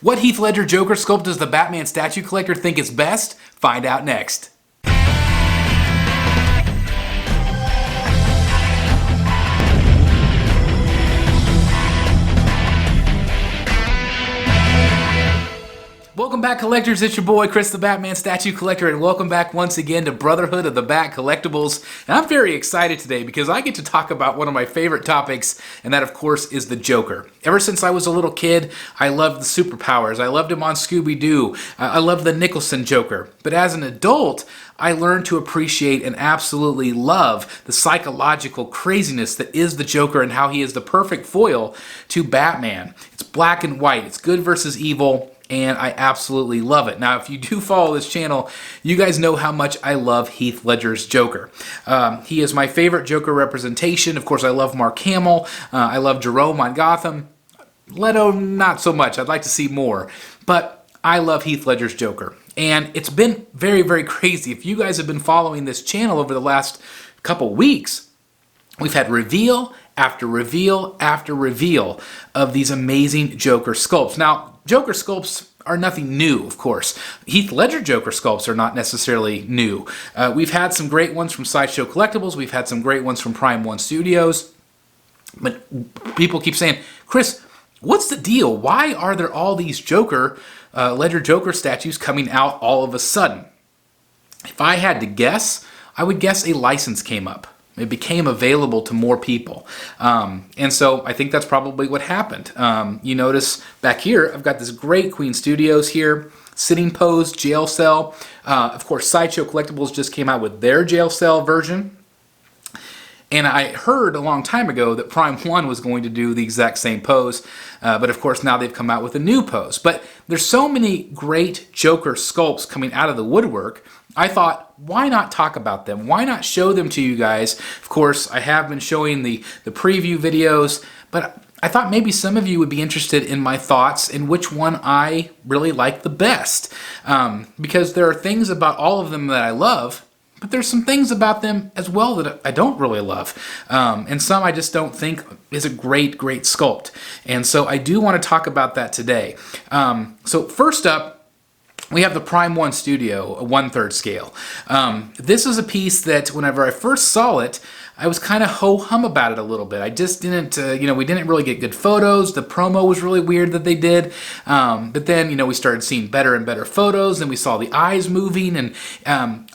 What Heath Ledger Joker sculpt does the Batman statue collector think is best? Find out next. Welcome back, collectors. It's your boy Chris the Batman Statue Collector, and welcome back once again to Brotherhood of the Bat Collectibles. And I'm very excited today because I get to talk about one of my favorite topics, and that of course is the Joker. Ever since I was a little kid, I loved the superpowers. I loved him on Scooby-Doo. I loved the Nicholson Joker. But as an adult, I learned to appreciate and absolutely love the psychological craziness that is the Joker and how he is the perfect foil to Batman. It's black and white. It's good versus evil. And I absolutely love it. Now, if you do follow this channel, you guys know how much I love Heath Ledger's Joker. He is my favorite Joker representation. Of course, I love Mark Hamill. I love Jerome on Gotham. Leto, not so much. I'd like to see more. But I love Heath Ledger's Joker. And it's been very, very crazy. If you guys have been following this channel over the last couple weeks, we've had reveal after reveal after reveal of these amazing Joker sculpts. Now, Joker sculpts are nothing new, of course. Heath Ledger Joker sculpts are not necessarily new. We've had some great ones from Sideshow Collectibles. We've had some great ones from Prime 1 Studios. But people keep saying, Chris, what's the deal? Why are there all these Ledger Joker statues coming out all of a sudden? If I had to guess, I would guess a license came up. It became available to more people. And so I think that's probably what happened. You notice back here, I've got this great Queen Studios here, sitting pose, jail cell. Of course, Sideshow Collectibles just came out with their jail cell version. And I heard a long time ago that Prime 1 was going to do the exact same pose, but of course now they've come out with a new pose. But there's so many great Joker sculpts coming out of the woodwork, I thought, why not talk about them? Why not show them to you guys? Of course, I have been showing the preview videos, but I thought maybe some of you would be interested in my thoughts and which one I really like the best. Because there are things about all of them that I love, but there's some things about them as well that I don't really love. And some I just don't think is a great, great sculpt. And so I do want to talk about that today. So first up, we have the Prime 1 Studio, a 1/3 scale. This is a piece that whenever I first saw it, I was kind of ho-hum about it a little bit. I just didn't, we didn't really get good photos. The promo was really weird that they did. But then, we started seeing better and better photos, and we saw the eyes moving, and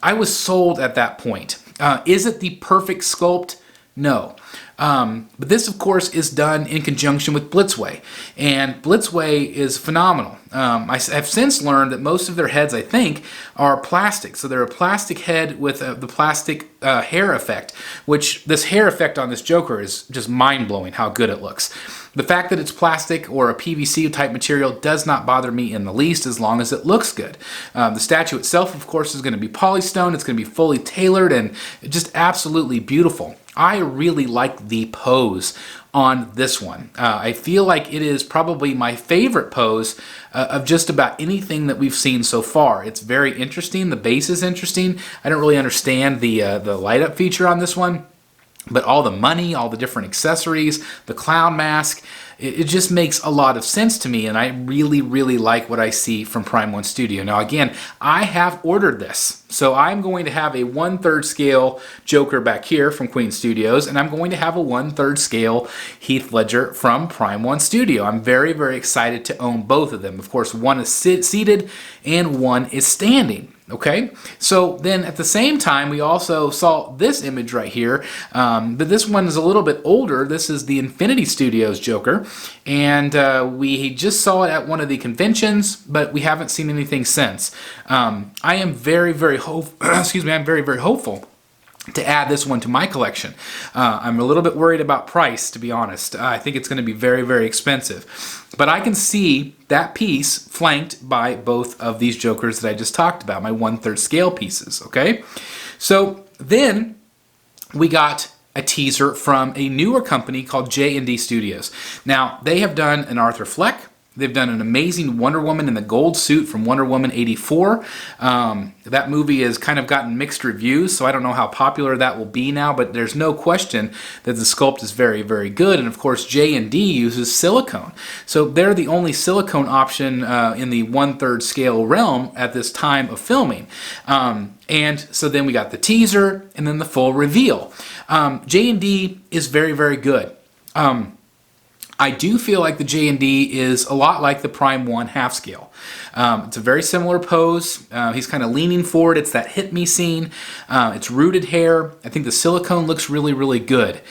I was sold at that point. Is it the perfect sculpt? No. But this, of course, is done in conjunction with Blitzway, and Blitzway is phenomenal. I have since learned that most of their heads, I think, are plastic. So they're a plastic head with the plastic hair effect, which this hair effect on this Joker is just mind-blowing how good it looks. The fact that it's plastic or a PVC type material does not bother me in the least as long as it looks good. The statue itself, of course, is going to be polystone. It's going to be fully tailored and just absolutely beautiful. I really like the pose on this one. I feel like it is probably my favorite pose of just about anything that we've seen so far. It's very interesting. The base is interesting. I don't really understand the light up feature on this one. But all the money, all the different accessories, the clown mask, it just makes a lot of sense to me, and I really, really like what I see from Prime 1 Studio. Now again, I have ordered this, so I'm going to have a 1/3 scale Joker back here from Queen Studios, and I'm going to have a 1/3 scale Heath Ledger from Prime 1 Studio. I'm very, very excited to own both of them. Of course, one is seated and one is standing. Okay, so then at the same time, we also saw this image right here, but this one is a little bit older. This is the Infinity Studios Joker, and we just saw it at one of the conventions, but we haven't seen anything since. I am very, very I'm very, very hopeful to add this one to my collection. I'm a little bit worried about price, to be honest. I think it's going to be very, very expensive. But I can see that piece flanked by both of these Jokers that I just talked about, my 1/3 scale pieces, okay? So then we got a teaser from a newer company called JND Studios. Now, they have done an Arthur Fleck, They've done an amazing Wonder Woman in the gold suit from Wonder Woman 84. That movie has kind of gotten mixed reviews, so I don't know how popular that will be now, but there's no question that the sculpt is very, very good. And of course, JND uses silicone. So they're the only silicone option in the 1/3 scale realm at this time of filming. And so then we got the teaser and then the full reveal. JND is very, very good. I do feel like the JND is a lot like the Prime 1 half scale. It's a very similar pose. He's kind of leaning forward. It's that hit me scene. It's rooted hair. I think the silicone looks really, really good.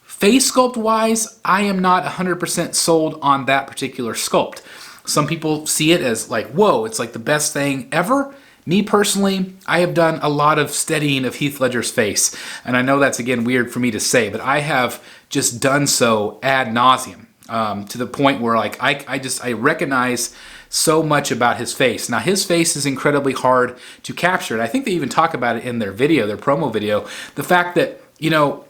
Face sculpt wise, I am not 100% sold on that particular sculpt. Some people see it as like, whoa, it's like the best thing ever. Me personally, I have done a lot of studying of Heath Ledger's face, and I know that's again weird for me to say, but I have just done so ad nauseum to the point where like I recognize so much about his face. Now his face is incredibly hard to capture, and I think they even talk about it in their video, their promo video, the fact that, you know,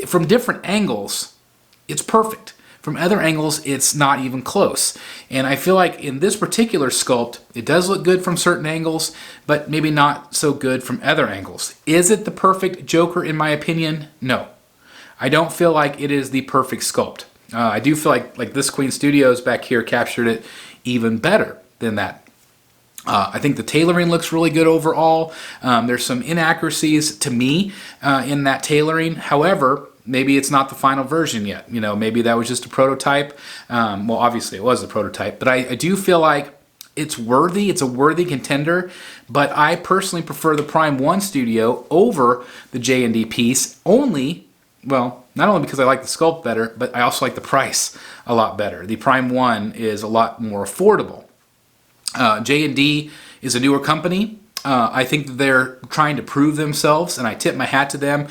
from different angles, it's perfect. From other angles, it's not even close. And I feel like in this particular sculpt, it does look good from certain angles, but maybe not so good from other angles. Is it the perfect Joker in my opinion? No. I don't feel like it is the perfect sculpt. I do feel like this JND Studios back here captured it even better than that. I think the tailoring looks really good overall. There's some inaccuracies to me in that tailoring. However, maybe it's not the final version yet. You know, maybe that was just a prototype. Well, obviously it was a prototype, but I do feel like it's worthy. It's a worthy contender, but I personally prefer the Prime 1 Studio over the JND piece only, well, not only because I like the sculpt better, but I also like the price a lot better. The Prime 1 is a lot more affordable. JND is a newer company. I think that they're trying to prove themselves, and I tip my hat to them.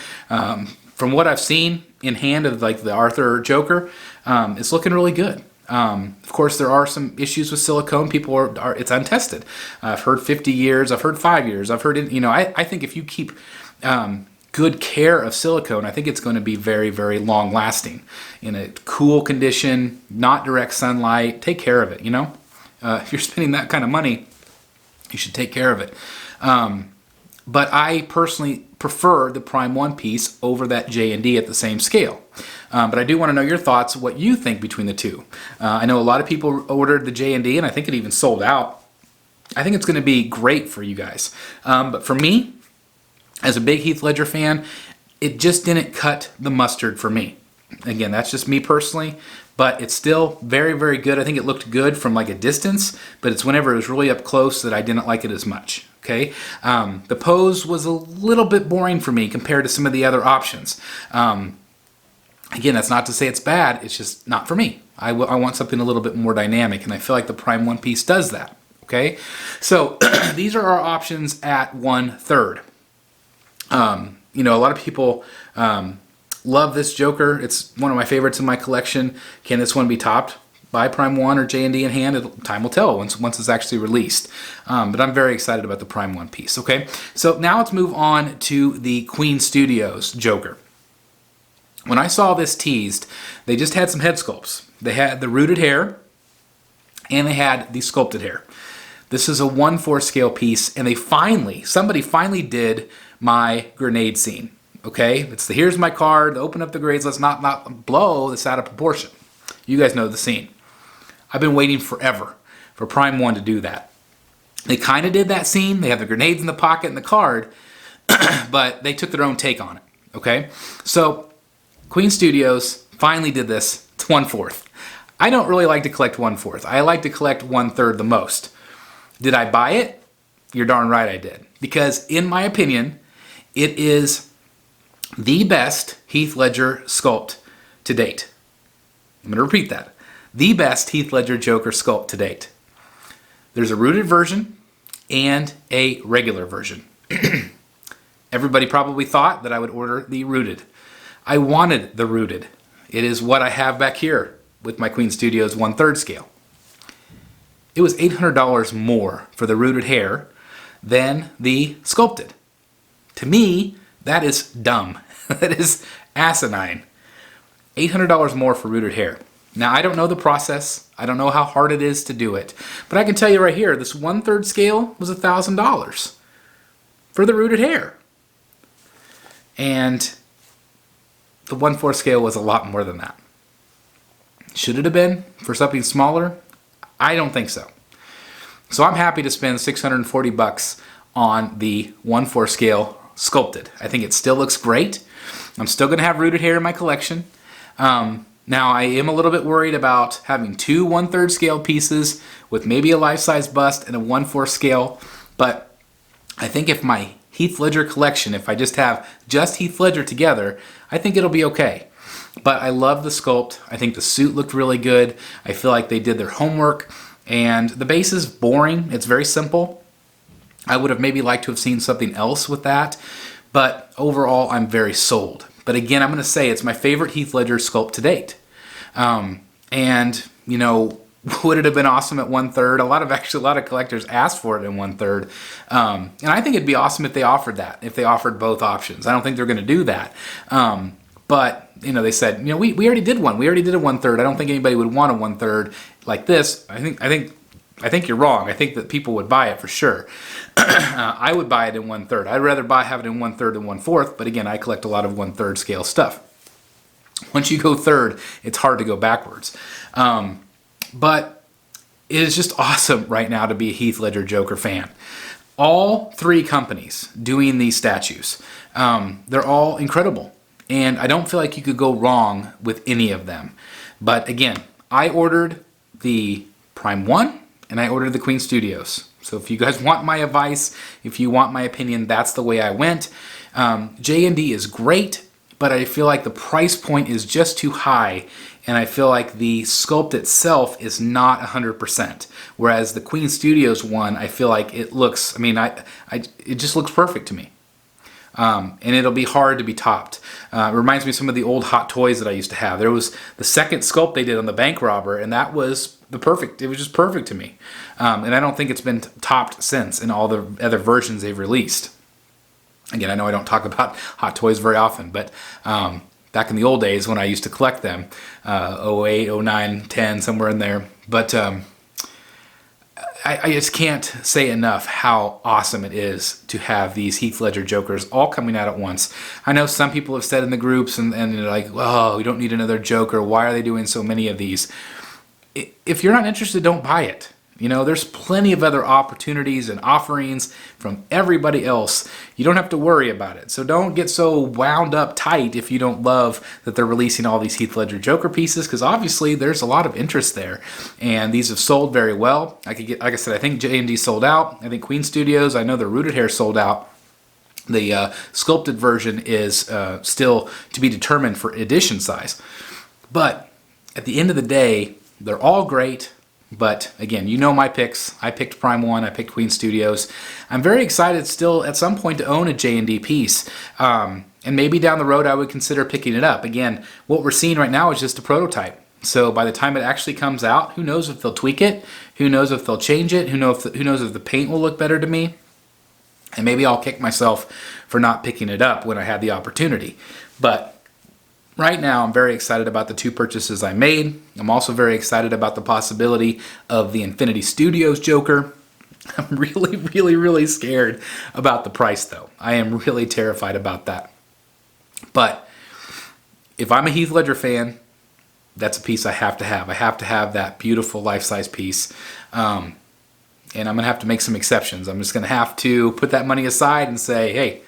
From what I've seen in hand of like the Arthur Joker, it's looking really good. Of course, there are some issues with silicone. People are it's untested. I've heard 50 years. I've heard 5 years. I've heard, you know, I think if you keep good care of silicone, I think it's going to be very, very long lasting in a cool condition, not direct sunlight. Take care of it, you know. If you're spending that kind of money, you should take care of it. But I personally prefer the Prime 1 piece over that JND at the same scale. But I do want to know your thoughts, what you think between the two. I know a lot of people ordered the JND, and I think it even sold out. I think it's going to be great for you guys. But for me, as a big Heath Ledger fan, it just didn't cut the mustard for me. Again, that's just me personally, but it's still very, very good. I think it looked good from like a distance, but it's whenever it was really up close that I didn't like it as much. Okay, the pose was a little bit boring for me compared to some of the other options. Again, that's not to say it's bad, it's just not for me. I want something a little bit more dynamic, and I feel like the Prime 1 piece does that. Okay, so these are our options at 1/3. You know, a lot of people love this Joker. It's one of my favorites in my collection. Can this one be topped by Prime 1 or JND in hand? Time will tell once it's actually released. But I'm very excited about the Prime 1 piece. Okay, so now let's move on to the JND Studios Joker. When I saw this teased, they just had some head sculpts. They had the rooted hair, and they had the sculpted hair. This is a 1/4 scale piece, and somebody finally did my grenade scene. Okay, it's the here's my card, open up the grades, let's not blow this out of proportion. You guys know the scene. I've been waiting forever for Prime 1 to do that. They kind of did that scene. They have the grenades in the pocket and the card, but they took their own take on it. Okay, so JND Studios finally did this. It's 1/4. I don't really like to collect 1/4. I like to collect 1/3 the most. Did I buy it? You're darn right I did. Because in my opinion, it is the best Heath Ledger sculpt to date. I'm going to repeat that. The best Heath Ledger Joker sculpt to date. There's a rooted version and a regular version. Everybody probably thought that I would order the rooted. I wanted the rooted. It is what I have back here with my JND Studios 1/3 scale. It was $800 more for the rooted hair than the sculpted. To me, that is dumb. That is asinine. $800 more for rooted hair. Now, I don't know the process. I don't know how hard it is to do it. But I can tell you right here, this 1/3 scale was $1,000 for the rooted hair. And the 1/4 scale was a lot more than that. Should it have been for something smaller? I don't think so. So I'm happy to spend $640 on the 1/4 scale sculpted. I think it still looks great. I'm still going to have rooted hair in my collection. Now I am a little bit worried about having two 1/3 scale pieces with maybe a life-size bust and a 1/4 scale. But I think if my Heath Ledger collection, if I just have just Heath Ledger together, I think it'll be okay. But I love the sculpt. I think the suit looked really good. I feel like they did their homework. And the base is boring. It's very simple. I would have maybe liked to have seen something else with that. But overall, I'm very sold. But again, I'm going to say it's my favorite Heath Ledger sculpt to date. And, you know, would it have been awesome at 1/3? A lot of collectors asked for it in 1/3. And I think it'd be awesome if they offered that, if they offered both options. I don't think they're going to do that. But, you know, they said, you know, we already did one. We already did a 1/3. I don't think anybody would want a 1/3 like this. I think you're wrong. I think that people would buy it for sure. I would buy it in 1/3. I'd rather have it in 1/3 than 1/4. But again, I collect a lot of 1/3 scale stuff. Once you go third, it's hard to go backwards. But it is just awesome right now to be a Heath Ledger Joker fan. All three companies doing these statues, they're all incredible. And I don't feel like you could go wrong with any of them. But again, I ordered the Prime 1 and I ordered the Queen Studios. So if you guys want my advice, if you want my opinion, that's the way I went. JND is great, but I feel like the price point is just too high, and I feel like the sculpt itself is not 100%. Whereas the Queen Studios one, I feel like it looks, I mean, it just looks perfect to me. And it'll be hard to be topped. It reminds me of some of the old Hot Toys that I used to have. There was the second sculpt they did on the bank robber, and that was it was just perfect to me. And I don't think it's been topped since in all the other versions they've released. Again, I know I don't talk about Hot Toys very often, but back in the old days when I used to collect them, 08, 09, 10, somewhere in there. But I just can't say enough how awesome it is to have these Heath Ledger Jokers all coming out at once. I know some people have said in the groups, and they're like, oh, we don't need another Joker. Why are they doing so many of these? If you're not interested, don't buy it. You know, there's plenty of other opportunities and offerings from everybody else. You don't have to worry about it. So don't get so wound up tight if you don't love that they're releasing all these Heath Ledger Joker pieces, because obviously there's a lot of interest there. And these have sold very well. Like I said, I think JND sold out. I think Queen Studios, I know the rooted hair sold out. The sculpted version is still to be determined for edition size. But at the end of the day, they're all great. But again, you know my picks. I picked Prime 1, I picked Queen Studios. I'm very excited still at some point to own a JND piece. And maybe down the road I would consider picking it up. Again, what we're seeing right now is just a prototype. So by the time it actually comes out, who knows if they'll tweak it? Who knows if they'll change it? Who knows if the paint will look better to me? And maybe I'll kick myself for not picking it up when I had the opportunity. But right now, I'm very excited about the two purchases I made. I'm also very excited about the possibility of the Infinity Studios Joker. I'm really, really, really scared about the price, though. I am really terrified about that. But if I'm a Heath Ledger fan, that's a piece I have to have. I have to have that beautiful life-size piece. And I'm going to have to make some exceptions. I'm just going to have to put that money aside and say, hey,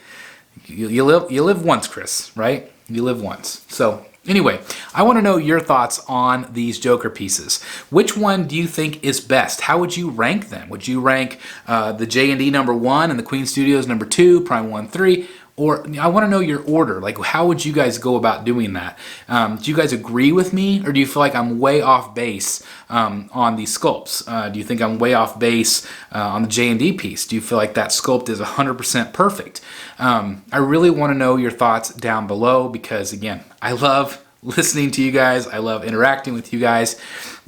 you live once, Chris, right? You live once. So anyway, I want to know your thoughts on these Joker pieces. Which one do you think is best? How would you rank them? Would you rank the JND number 1 and the Queen Studios number 2, Prime 1, 3? Or I want to know your order. Like, how would you guys go about doing that? Do you guys agree with me, or do you feel like I'm way off base on these sculpts? Do you think I'm way off base on the JND piece? Do you feel like that sculpt is 100% perfect? I really want to know your thoughts down below, because again, I love listening to you guys. I love interacting with you guys.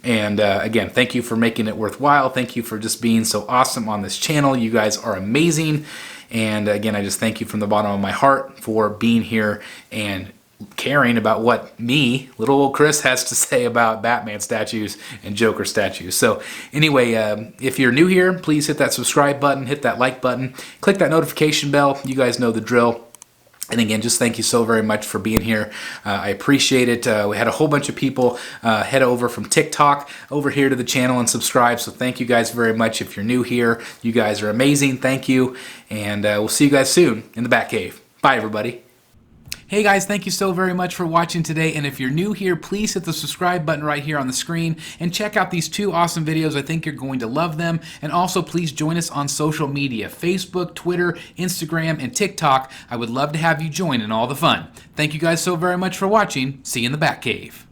And again, thank you for making it worthwhile. Thank you for just being so awesome on this channel. You guys are amazing. And again, I just thank you from the bottom of my heart for being here and caring about what me, little old Chris, has to say about Batman statues and Joker statues. So anyway, if you're new here, please hit that subscribe button, hit that like button, click that notification bell. You guys know the drill. And again, just thank you so very much for being here. I appreciate it. We had a whole bunch of people head over from TikTok over here to the channel and subscribe. So thank you guys very much. If you're new here, you guys are amazing. Thank you. And we'll see you guys soon in the Batcave. Bye, everybody. Hey guys, thank you so very much for watching today, and if you're new here, please hit the subscribe button right here on the screen and check out these 2 awesome videos. I think you're going to love them. And also please join us on social media, Facebook, Twitter, Instagram, and TikTok. I would love to have you join in all the fun. Thank you guys so very much for watching. See you in the Batcave.